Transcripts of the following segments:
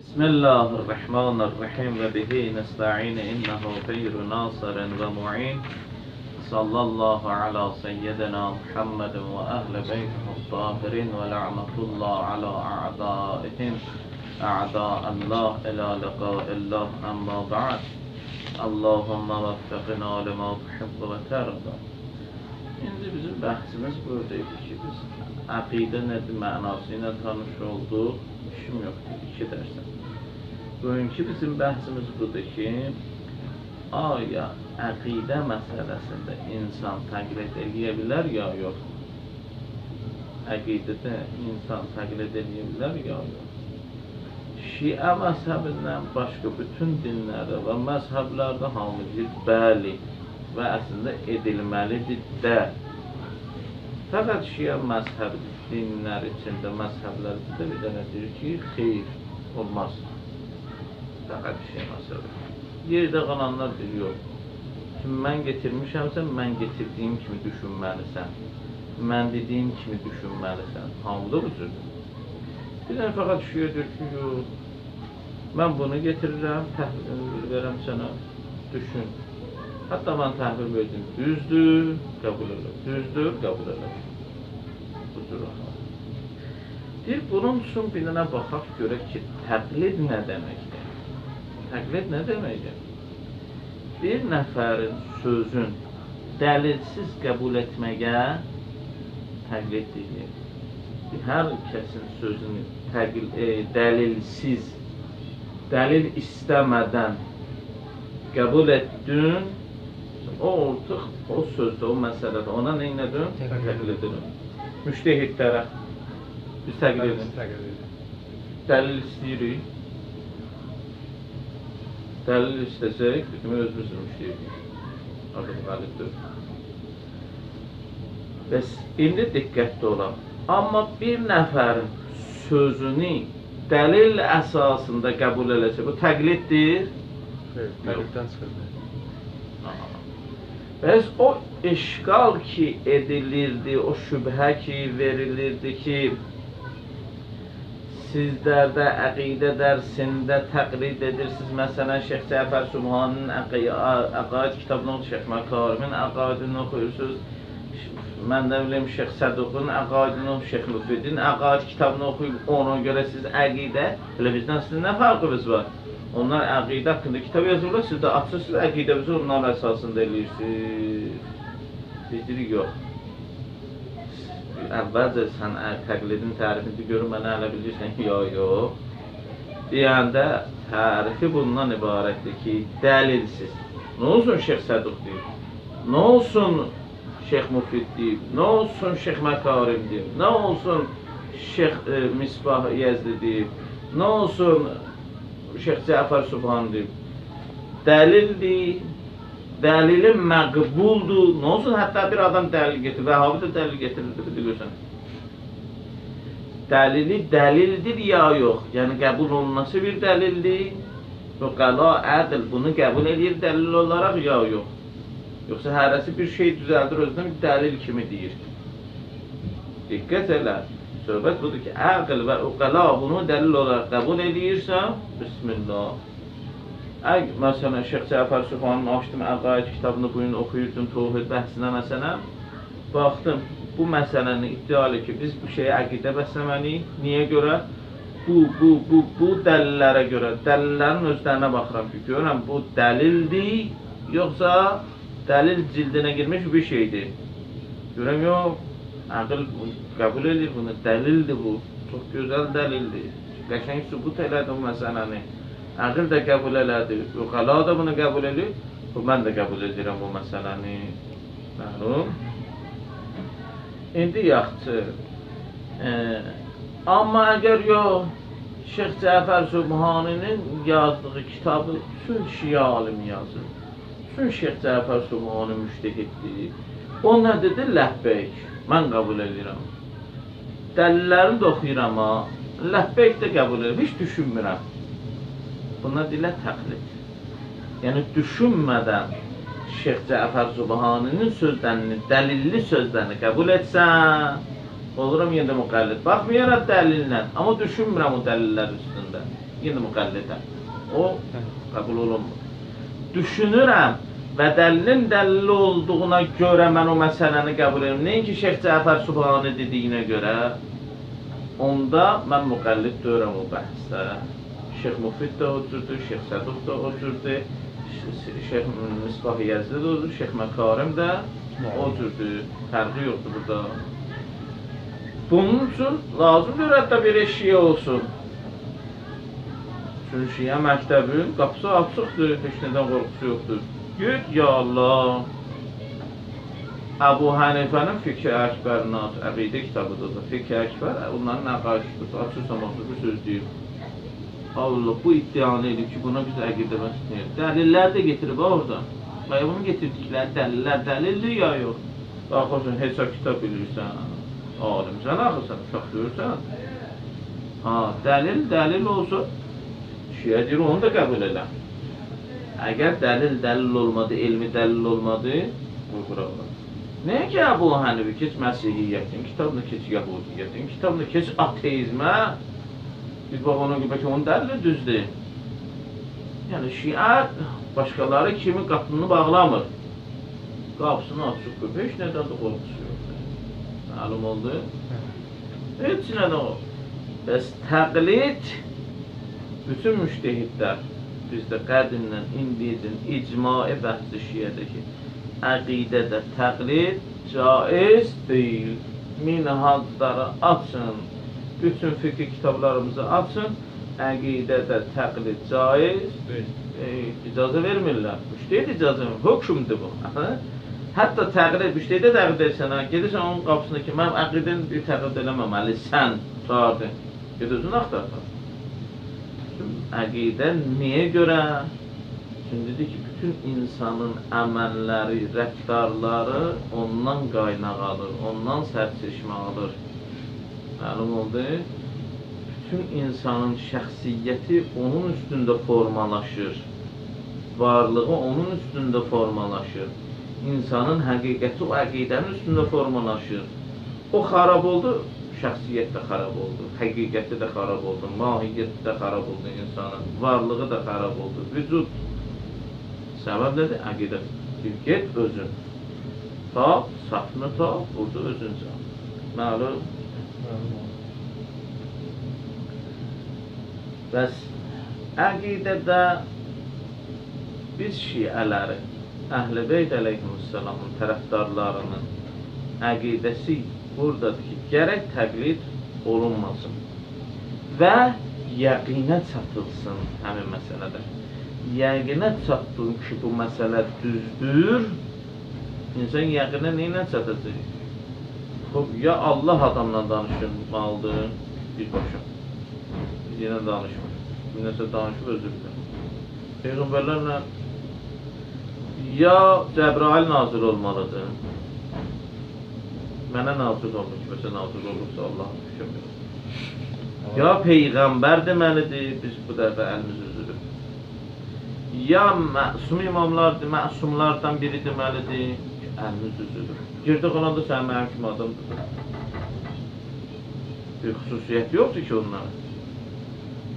Bismillahirrahmanirrahim ve bihi nesta'in innehu hayru nasirin ve mu'in. Sallallahu ala seyyidina Muhammedin ve ehle beytihi tahirin ve la'natullah ala a'daihim. A'da'allah ila liqa'illah amma ba'd. Allahumma veffeqina lima tuhibbu ve terda. İndi bizim bəhsimiz buradaydı ki, biz əqidə nədir mənası ilə tanış olduq. İşim yoxdur, 2 dərsən. Bugünkü bizim bəhsimiz budur ki, aya əqidə məsələsində insan təqlid edə bilər ya yox? Əqidədə insan təqlid edə bilər ya yox? Şiə məzhəbindən başqa bütün dinlərdə və məzhəblərdə hamı deyir, bəli və əslində edilməlidir də. Fəqət Şiə məzhəbi dinlər içində, məzhəblərdə bir dənə deyir ki, xeyr, olmaz. Fəqət Şiə məzhəbi. Yerdə qalanlar deyir, yox. Şimdi mən getirmişəmsə, mən getirdiyim kimi düşünməlisən. Mən dediyim kimi düşünməlisən. Hamıda bu cürdür. Bir dənə fəqət Şiə deyir ki, yox. Mən bunu getirirəm, təhvil verəm sənə, düşün. Hətta mən təhvil verdim, düzdür, qəbul edər. Düzdür, qəbul edər. Budur. Deyir, bunun üçün bir dənə baxaq görək ki, təqlid nə deməkdir? Təqlid nə deməkdir? Bir nəfərin sözün dəlilsiz qəbul etməyə təqlid deyir. Hər kəsin sözünü dəlilsiz, dəlil istəmədən qəbul etdin, o artıq o sözdə, o məsələdə ona nə edin? Təqlid edin. Müştehidlərə biz təqlid edin. Dəlil istəyirik. Dəlil istəsək, bizim özümüzün müştehidik. Adım qalibdir. Bəs indi diqqətli olaq. Amma bir nəfərin sözünü dəlil əsasında qəbul eləsə, bu təqliddir. Təqliddən çıxırdı. Bəs o işqal ki edilirdi, o şübhə ki verilirdi ki, sizlərdə əqidə dərsində təqlid edirsiniz. Məsələn, Şeyx Cəfər Subhaninin əqaid kitabını oxuyur, Şeyx Məkarimin əqaidini oxuyursunuz. Mən də biləm, Şeyx Səduqun əqaidini oxuyur, Şeyx Müfidin əqaid kitabını oxuyur. Ona görə siz əqidə, elə bizdən sizin nə farqınız var? Onlar əqidə haqqında kitab yazırlar, siz də açırsınız, əqidəmizi onlar əsasında eləyirsiniz. Biz deyirik, yox. Əvvəlcə sən təqlidin tərifini görün, mənə elə bilirsən ki, yox. Deyəndə tərifi bundan ibarətdir ki, dəlilsiz. Nə olsun Şeyx Səduq deyib? Nə olsun Şeyx Müfid deyib? Nə olsun Şeyx Məkarim deyib? Nə olsun Şeyx Misbah Yezdi deyib? Nə olsun Şeyx Cəfər Subhan deyib? Dəlildir, dəlilin məqbuldur. Nə olsun, hətta bir adam dəlil getirir, Vəhabi də dəlil getirir, bilirsən. Dəlili dəlildir ya yox? Yəni qəbul olunması bir dəlildir. Qəla, ədl bunu qəbul edir dəlil olaraq ya yox? Yoxsa hərəsi bir şey düzəldir, özünə bir dəlil kimi deyir. Diqqət elə. Söhbət budur ki, əql və uqəla bunu dəlil olaraq qəbul edirsə, Bismillah. Məsələn, Şeyx Cəfər Subhanın açdım, əqaid kitabını bugün oxuyurdum, Tohid bəhsinə məsələn. Baxdım, bu məsələni iddialı ki, biz bu şeyə əqidə bəsləməliyik. Niyə görə? Bu dəlillərə görə, dəlillərin özlərinə baxıram ki, görürəm, bu dəlildir, yoxsa dəlil cildinə girmiş bir şeydir. Görürəm, yox. Əql qəbul edir bunu, dəlildir bu, çox gözəl dəlildir. Qəşəng sübut elədi bu məsələni. Əql də qəbul elədi, uqəla da bunu qəbul edir. Mən də qəbul edirəm bu məsələni. Məlum. İndi yaxçı. Amma əgər yox, Şeyx Cəfər Subhaninin yazdığı kitabı bütün Şiə alimi yazır. Bütün Şeyx Cəfər Subhani müştehiddir. O nə dedi? Ləhbeyk. Mən qəbul edirəm. Dəlillərini də oxuyuram, ləhbeyk də qəbul edirəm, heç düşünmürəm. Buna dilə təqlid. Yəni, düşünmədən Şeyx Cəfər Subhaninin sözlərini, dəlilli sözlərini qəbul etsən, oluram yenə də müqəllid. Baxmayaraq dəlillə, amma düşünmürəm o dəlillər üstündə. yenə müqəllidəm. O qəbul olunmur. Düşünürəm və dəlilin dəlil olduğuna görə mən o məsələni qəbul edirəm. Nəinki Şeyx Cəfər Subhani dediyinə görə, onda mən müqəllid deyirəm o bəhsdə. Şeyx Mufid də o cürdür, Şeyx Səduq da o cürdür, Şeyx Misbah Yəzdi də o cürdür, Şeyx Məkarim də o cürdür. Fərqi yoxdur burada. Bunun üçün lazımdır hətta bir eşiyə olsun. Çünki şiə məktəbin qapısı açıqdır, heç nədən qorxusu yoxdur. Gör, ya Allah! Əbu Hənifənin Fiqh-i Əkbərini aç, əqidə kitabıdır da, Fiqh-i Əkbər, onların nəqaşıdır, açırsan, baxır, bir söz deyir. Allah, bu iddianı edib ki, buna biz əqidə məsələyir. Dəlillər də getirib orada. Və bunu getirdikləri dəlillər dəlildir ya yox. Baxırsan, heç kitab bilirsən, alimsən, axırsan, uşaq döyürsən. Dəlil olsun, şiə deyir, onu da qəbul elə. Əgər dəlil olmadı, elmi dəlil olmadı, bu bura olar. Nəyə ki, Əbu Hənifə keç Məsihiyyətin, kitabını keç Yahudiyyətin, kitabını keç ateizmə, biz bax ona görə ki, onun dəlili düzdür. Yəni, şiə başqaları kimi qapını bağlamır. Qapısını açıq qoyub, heç nədən də qorxusu yoxdur. Məlum oldu? Heç nədən o. Bəs təqlid, bütün müştehidlər, bizdə qədimdən, indiyəcən, icma-i bəhs-i şiədə ki, əqidədə təqlid caiz deyil. Minhacları açın, bütün fiqh kitablarımızı açın, əqidədə təqlid caiz icazə vermirlər. Müştehid icazə vermir, hökmdür bu. Hətta təqlid, müştehidə təqlid etsən, gedirsən onun qapısında ki, mən əqidəni bir təqlid eləməməlisən, çağırdın, ged özünü axtarsan. Əqidə niyə görə? Çünki dedi ki, bütün insanın əməlləri, rəftarları ondan qaynaq alır, ondan sərçeşmə alır. Məlum oldu? Bütün insanın şəxsiyyəti onun üstündə formalaşır. Varlığı onun üstündə formalaşır. İnsanın həqiqəti o əqidənin üstündə formalaşır. O xarab oldu, şəxsiyyət də xarab oldu, həqiqəti də xarab oldu, mahiyyəti də xarab oldu insanın, varlığı da xarab oldu, vücud. Səbəb nədir? Əqidə. Get özün. Tap, safını tap, burada özün çal. Məlum. Bəs əqidədə biz şiələri, Əhl-i Beyt əleyhissalamın tərəfdarlarının əqidəsi buradadır ki, gərək təqlid olunmasın və yəqinə çatılsın həmin məsələdə. Yəqinə çatdın ki, bu məsələ düzdür, insan yəqinə neynə çatacaq? Ya Allah adamla danışmalıdır, birbaşa. Biz yenə danışmır. Bir nəsə danışıb özür dilərim. Peyğəmbərlərlə ya Cəbrail nazil olmalıdır. Mənə nazil olmur ki, məsələn nazil olursa Allah'ın hükümdür. Ya Peyğəmbər deməlidir, biz bu dəfə əlimiz üzürük. Ya məsum imamlardır, məsumlardan biri deməlidir ki, əlimiz üzürük. Girdə qalanda sən mənim kimi adamdır. Bir xüsusiyyət yoxdur ki onlara.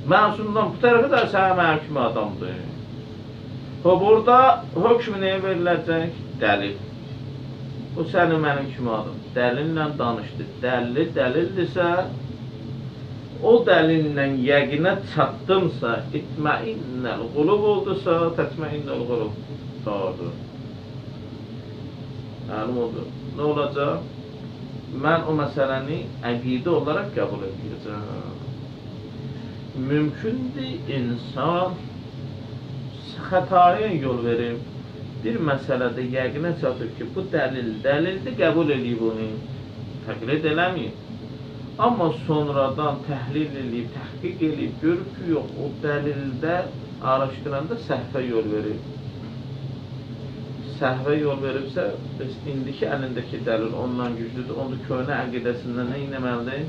Məsumdan bu tərəfə də sən mənim kimi adamdır. Burada hökmü nəyə veriləcək? Dəlil. O sənin mənim kimi adam. Dəlillə danışdı. Dəlildirsə, o dəlillə yəqinə çatdımsa, itməinnəl qulub oldusa, tətməinnəl qulub sağdır. Məlum oldu. Nə olacaq? Mən o məsələni əqidə olaraq qəbul edəcəm. Mümkündür insan xətaya yol verib, bir məsələdə yəqinə çatır ki, bu dəlildir, qəbul edib onu, təqlid eləməyib. Amma sonradan təhlil edib, təhqiq edib, görüb ki, yox, o dəlildə araşdıranda səhvə yol verib. Səhvə yol veribsə, indiki əlindəki dəlil ondan güclüdür, onu köhnə əqidəsindən nə etməlidir?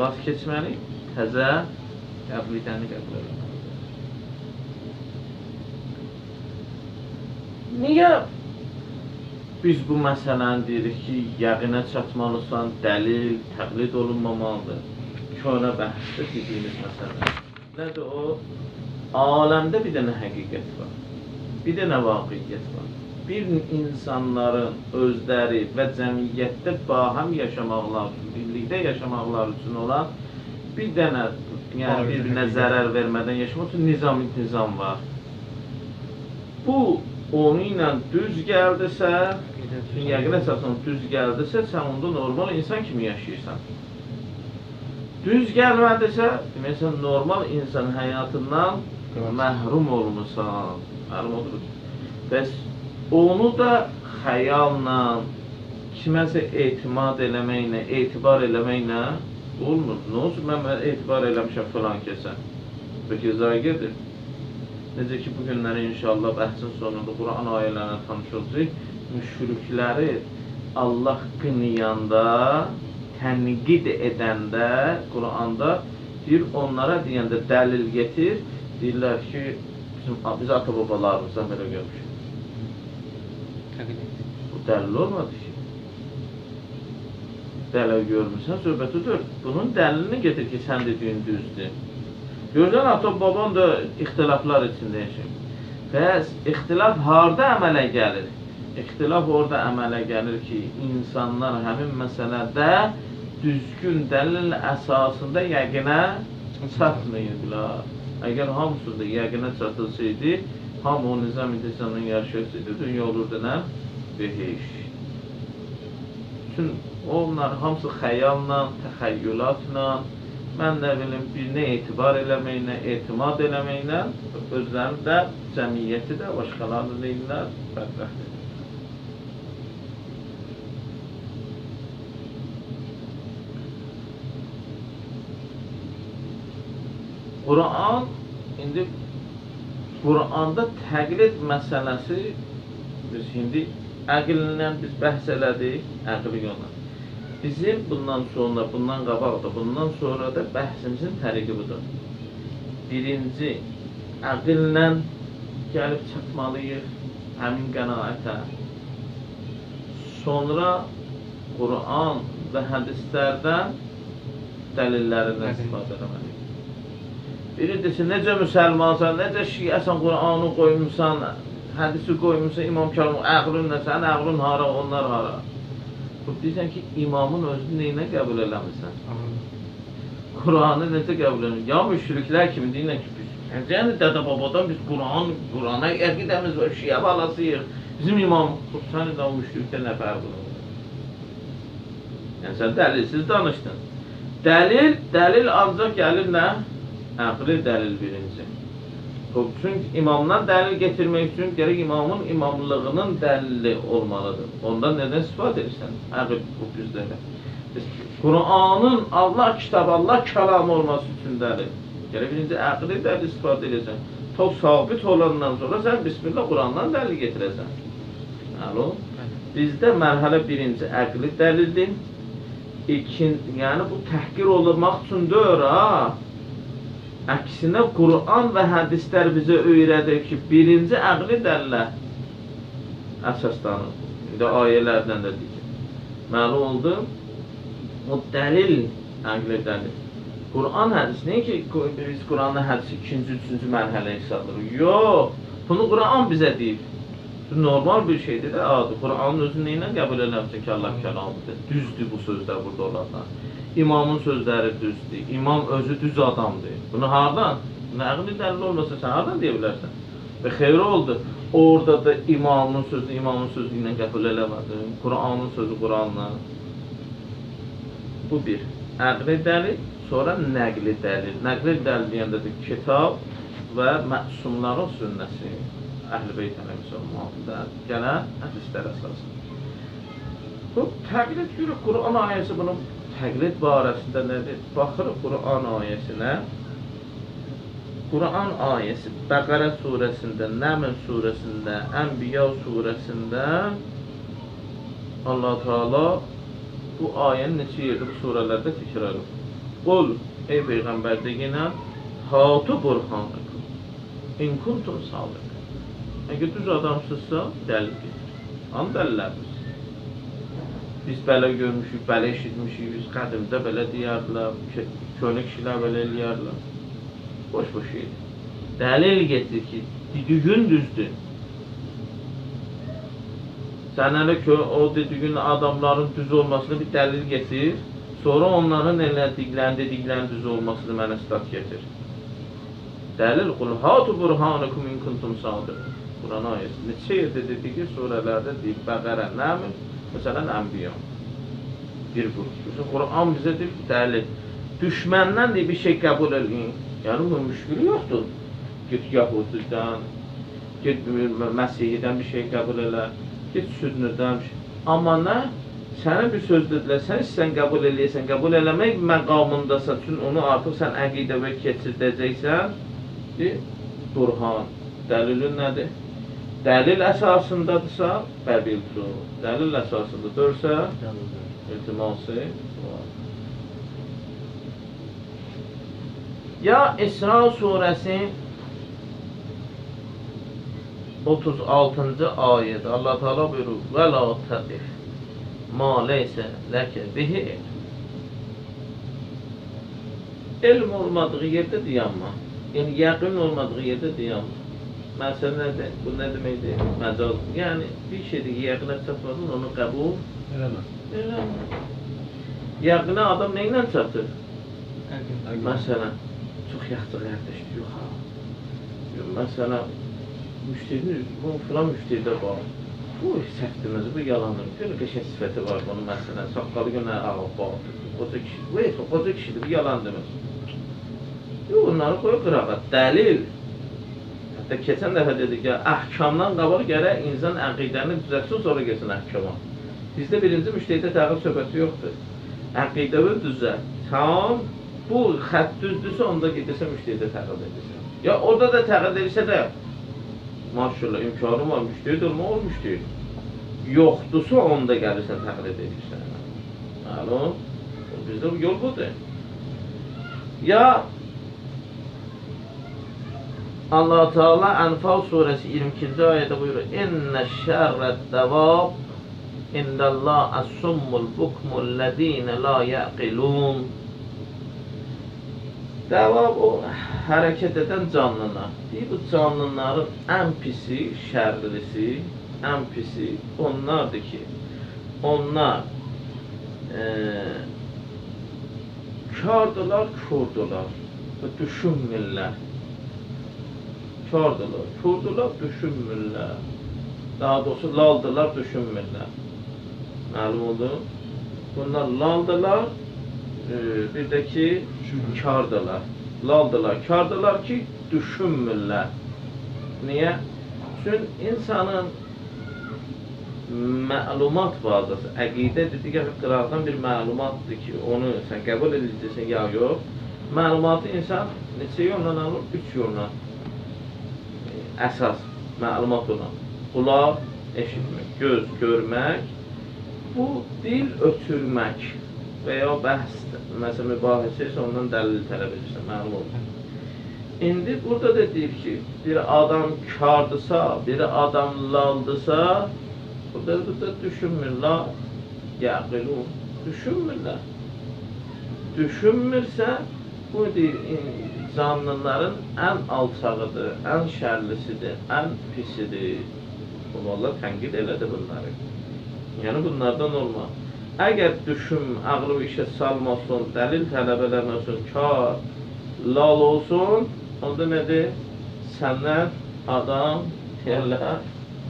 Vaz keçməli, təzə qəbul edəni qəbul edəməlidir. Niyə biz bu məsələni deyirik ki, yəqinə çatmalısan, dəlil, təqlid olunmamalıdır? Köhnə bəhsdə dediyimiz məsələ. Nədir o? Aləmdə bir dənə həqiqət var. Bir dənə vaqiqiyyət var. Bir insanların özləri və cəmiyyətdə baham yaşamaqlar üçün, birlikdə yaşamaqlar üçün olan bir dənə, yəni bir-birinə zərər vermədən yaşamaq üçün nizam var. Bu, onu ilə düz gəldirsə, yəqin əsasında düz gəldirsə, sən onda normal insan kimi yaşayırsan. Düz gəlmədirsə, demək sən normal insan həyatından məhrum olmuşsan. Bəs onu da xəyalla, kiməsə etimad eləməklə, etibar eləməklə olmur. Nə olsun, mən etibar eləmişəm filan kəsə. Bəlkə zay gedir. Necə ki, bu günləri inşallah bəhsin sonunda Quran ayələrinə tanış olacaq. Müşrikləri Allah qınıyanda, tənqid edəndə, Quranda deyir, onlara deyəndə dəlil getir, deyirlər ki, biz ata-babalarımızdan belə görmüşük. Bu dəlil olmadı ki. Dəlil görmürsən, söhbəti deyil. Bunun dəlilini getir ki, sən dediyin düzdür. Görürsən, ata-baban da ixtilaflar içində yaşayır. Bəs ixtilaf harada əmələ gəlir? İxtilaf orada əmələ gəlir ki, insanlar həmin məsələdə düzgün dəlil əsasında yəqinə çatmayırlar. Əgər hamısı da yəqinə çatılsaydı, hamı o nizam intizamla yaşayırsaydı, dünya olurdu nə? Behiş. Bütün onlar hamısı xəyalla, təxəyyülatla, mən nə bilim, birinə etibar eləməklə, etimad eləməklə, özlərini də, cəmiyyəti də, başqalarını deyirlər, bədbəxt edir. Quran, indi Quranda təqlid məsələsi, biz indi əqillə biz bəhs elədik, əqli yolla. Bizim bundan sonra, bundan qabaq da, bundan sonra da bəhsimizin təriqi budur. Birinci, əqillə gəlib çatmalıyıq həmin qənaətə. Sonra Quran və hədislərdən dəlillərindən istifadə eləməliyik. Birincisi, necə müsəlmansan, necə şiəsən, Qur'anı qoymuşsan, hədisi qoymuşsan, İmam Kərim, əqlünlə, sən əqlün hara, onlar hara. Deyirsən ki, imamın özünü neyinə qəbul eləmirsən? Qur'anı necə qəbul eləmirsən? Ya müşriklər kimi deyirlər ki, yəni dədə-babadan biz Qur'ana əqidəmiz var, şiə balasıyıq. Bizim imam, sən də o müşrikdə nə fərq olur? Yəni, sən dəlilsiz danışdın. Dəlil ancaq gəlir nə? Əqli dəlil birinci. Çünki imamdan dəlil getirmək üçün gərək imamın imamlığının dəlili olmalıdır. Ondan nədən istifadə edirsən? Əqli bu düzdədir. Qur'anın Allah kitabı, Allah kəlamı olması üçün dəlil. Gərək birinci əqli dəlil istifadə edirsən. Çok sabit olandan sonra sən Bismillah Qur'andan dəlil getirəsən. Bizdə mərhələ birinci əqli dəlildir. Yəni bu təhqir olunmaq üçün deyil ha. Əksinə Qur'an və hədislər bizə öyrədir ki, birinci əqli dəlillər əsaslanır. İndi ayələrdən də deyəcək. Məlum oldu, o dəlil, əqli dəlil. Qur'an hədis, nə ki, biz Qur'anın hədisi ikinci, üçüncü mərhələ hesabdır? Yox, bunu Qur'an bizə deyib. Bu normal bir şeydir də, Qur'anın özü neylə qəbul eləmişsin ki, Allah kəlamıdır. Düzdür bu sözlər burada olanlar. İmamın sözləri düzdür, imam özü düz adamdır. Bunu hardan? Bunu əqli dəlil olmasa sən hardan deyə bilərsən? Və xeyri oldu, orada da imamın sözü ilə qəbul eləmədin, Qur'anın sözü Qur'anla. Bu bir, əqli dəlil, sonra nəqli dəlil. Nəqli dəlil deyəndə də kitab və məsumların sünnəsi, Əhl-i Beyt əleyhissalamda gələn hədislər əsasında. Bu təqlid görə Qur'an ayəsi bunu təqlid barəsində nədir? Baxırıq Qur'an ayəsinə. Qur'an ayəsi Bəqərə surəsində, Nəml surəsində, Ənbiya surəsində Allah Teala bu ayəni neçə yerdə bu surələrdə təkrar edir. Qul, ey Peyğəmbər deyinə, hatu burhanıkum, in kuntum sadiq. Əgər düz adamsızsa, dəlil getir. Hanı dəlillərdir? Biz belə görmüşük, belə eşitmişik, biz qədimdə belə deyərlər, köhnə kişilər belə eləyərlər. Boş-boş şeydir. Dəlil getir ki, düzgün düzdür. Sən hələ ki, o dediğin adamların düz olmasını bir dəlil getir, sonra onların dediklərini düz olmasını mənə istat getir. Dəlil, qul hatu burhanukum in kuntum sadiqin. Quran ayəsi. Neçə yerdə dedik ki, surələrdə deyib, Bəqərə, Nəml, məsələn, Ənbiya. Bir qrup. Quran bizə deyib ki, dəlil. Düşməndən deyib, bir şey qəbul edin. Yəni, bu müşkülü yoxdur. Git Yahudidən, git Məsihdən bir şey qəbul elə, git Sünnədən bir şey. Amma nə? Sənə bir söz dedilər, sən istəyən qəbul eləyəsən, qəbul eləmək məqamındasan, çünki onu artıq sən əqidəvə keçirdəcəksən, burhan. Dəlilin nədir? Dəlil əsasındadırsa, bəbildir. Dəlil əsasındadırsa, iltiması var. Ya İsra surəsi 36-cı ayədə Allah Teala buyurur: "Və la taqif ma leysə ləkə bihi." Elm olmadığı yerdə dayanma. Yəni yəqin olmadığı yerdə dayanma. Məsələn nədir? Bu nə deməkdir? Məcaz. Yəni bir şeydə yəqinə çatmadın, onu qəbul Eləmə. eləmə. Yəqinə adam nə ilə çatır? Məsələn, çox yaxşı qardaşdır, yox ha. Məsələn, müşterinin, bu filan müşteridə var. Bu səhvdimiz, bu yalandır. Böyle qəşəng sifəti var bunun məsələn, saqqalı günə ağıl bağlıdır. Qoca kişidir, qoca kişidir, bu yalandırmız. Yox, onları qoy qırağa, dəlil. Hətta keçən dəfə dedik ya, əhkamdan qabaq gərək insan əqidəni düzəltsin, sonra gəlsin əhkama. Bizdə birinci müştəhidə təqib söhbəti yoxdur. Əqidəvi düzəlt. Tam bu xətt düzdürsə, onda gedirsə müştəhidə təqib edirsən. Ya orada da təqib edirsə də, maşallah, imkanı var, müştəhid olma, o müştəhid. Yoxdursa, onda gəlirsən, təqlid edirsən. Məlum, bizdə bu yol budur. Ya Allah Teala Ənfal surəsi 22-ci ayədə buyurur: "İnnə şərrəd-dəvab indəllah əs-summul bukmul ləzinə la yəqilun." Dəvab o hərəkət edən canlılar. Bu canlıların ən pisi, şərlisi, ən pisi onlardır ki, onlar kârdırlar, kurdular və düşünmürlər. Kârdırlar, kurdular, düşünmürlər. Daha doğrusu laldılar, düşünmürlər. Məlum oldu? Bunlar laldılar, bir də ki, kârdılar. Laldılar, kârdılar ki, düşünmürlər. Niyə? Çünki insanın məlumat bazası, əqidə dedik, qıraqdan bir məlumatdır ki, onu sən qəbul edəcəksən, ya yox. Məlumatı insan neçə yolla alır? 3 yolla. Əsas məlumat olan. Qulaq eşitmək, göz görmək, bu dil ötürmək və ya bəhs, məsələn, mübahisə isə ondan dəlil tələb edirsən, məlum olur. İndi burada da deyir ki, bir adam kârdırsa, bir adam laldısa, burada düşünmürlər, yəqilun, düşünmürlər. Düşünmürsə, bu deyir, canlıların ən alçağıdır, ən şərlisidir, ən pisidir. Allah tənqid elədi bunları. Yəni bunlardan olma. Əgər düşün, ağlı işə salmasın, dəlil tələb eləməsin, kar, lal olsun, onda nədir? Səndən adam, deyərlər,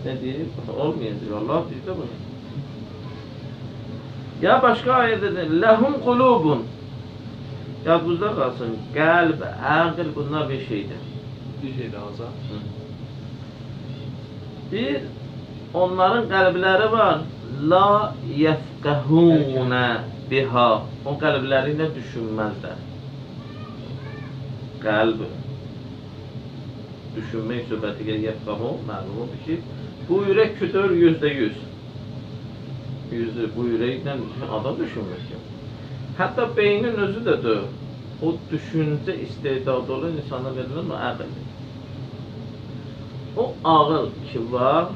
nə deyir? Olmayacaq, Allah bizdə bunu. Ya başqa ayədə ləhum qulubun. Yadınızda qalsın, qəlb, əql bunlar bir şeydir. Bir şey daha azar. Bir, onların qəlbləri var. La yəfqəhunə biha. O qəlbləri ilə düşünməzlər. Qəlb. Düşünmək söhbəti gəlir, yəfqəhun, məlumdur ki, bu ürək kütür %100. Bu ürəklə adam düşünmür ki. Hətta beynin özü də deyil. O düşüncə istedadı olan insana verilən o əqildir. O ağıl ki var,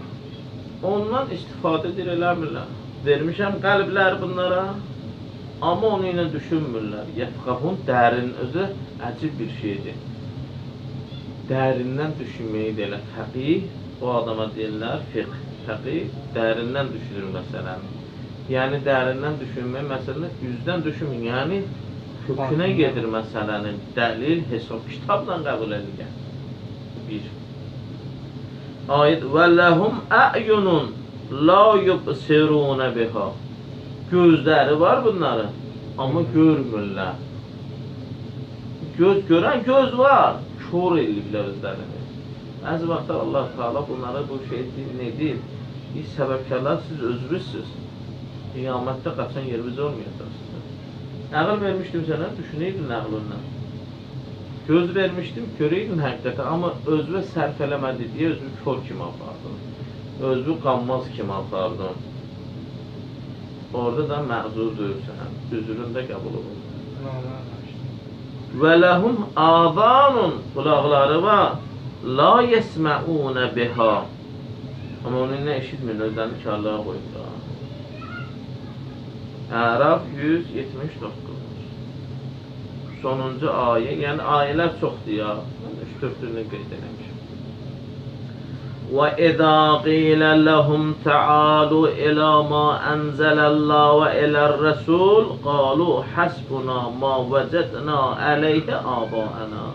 ondan istifadə edir eləmirlər. Vermişəm qəlbləri bunlara, amma onu ilə düşünmürlər. Yəfqəhun dərin özü əcib bir şeydir. dərindən düşünməyi də elə təqih, o adama deyirlər fiqh. Təqih dərindən düşünür məsələni. Yəni dərindən düşünmək məsələni üzdən düşünmür. Yəni kökünə gedir məsələnin dəlil, hesab, kitabla qəbul edilir. Bir. Ayət və ləhum əyunun la yubsiruna biha. Gözləri var bunların, amma görmürlər. Göz görən göz var, kör eləyiblər özlərini. Bəzi vaxtlar Allah Teala bunlara bu şey nedir? Səbəbkarlar siz özünüzsüz. Qiyamətdə qaçan yerimiz olmayacaqsınız. Əql vermişdim sənə, düşünəydin əqlından. Göz vermişdim, görəydin həqiqətən, amma özünə sərf eləmədi deyə özünü kör kimi apardın. Özünü qanmaz kimi apardın. Orada da məzur döyürsən, üzrün də qəbul olunur. Və ləhum azanun, qulaqları var, la yesməunə biha. Amma onu nə eşitmir, özlərini karlığa qoyurlar. Əraf 179. Sonuncu ayə, yəni ayələr çoxdur ya. 3-4-ünü qeyd eləmişim. Və edə qilə ləhum təalu ilə ma ənzələllah və ilər-rəsul qalu həsbuna ma vəcədna əleyhə abaənə.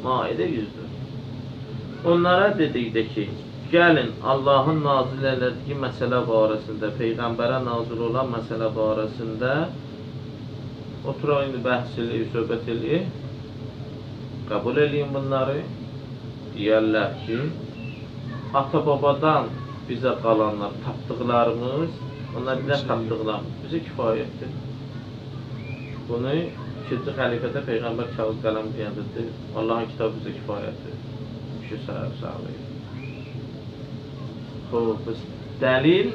Maidə 100-dür. Onlara dedikdə ki, gəlin Allahın nazil elədiyi məsələ barəsində, Peyğəmbərə nazil olan məsələ barəsində oturaq indi bəhs eləyib, söhbət eləyib, qəbul eləyin bunları, deyərlər ki, ata-babadan bizə qalanlar, tapdıqlarımız, onlar bizə tapdıqlarımız, bizə kifayətdir. Bunu 2-ci xəlifədə Peyğəmbər kağız qələm deyəndir, Allahın kitabı bizə kifayətdir. Kişi sağlayır. Biz dəlil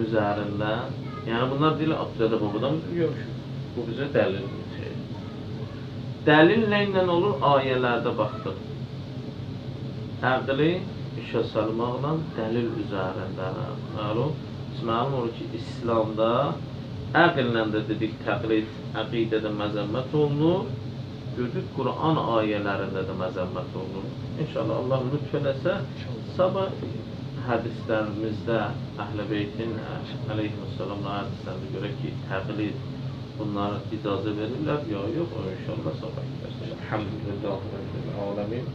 üzərindən, yəni bunlar deyirlər, ata-babadan biz görmüşük. Bu bizə dəlil şey. Dəlil nə ilə olur? Ayələrdə baxdıq. Əqli işə salmaqla dəlil üzərində. Məlum olur ki, İslamda əqllə də dedik təqlid, əqidədə məzəmmət olunur. Gördük, Quran ayələrində də məzəmmət olunur. İnşallah Allah lütf eləsə, sabah hədislərimizdə Əhl-i Beytin əleyhissalamla hədislərində görə ki, təqlid bunlara icazə verirlər, ya yox, o inşallah sabah gidersin. Elhamdülillah, Rabbil alemin.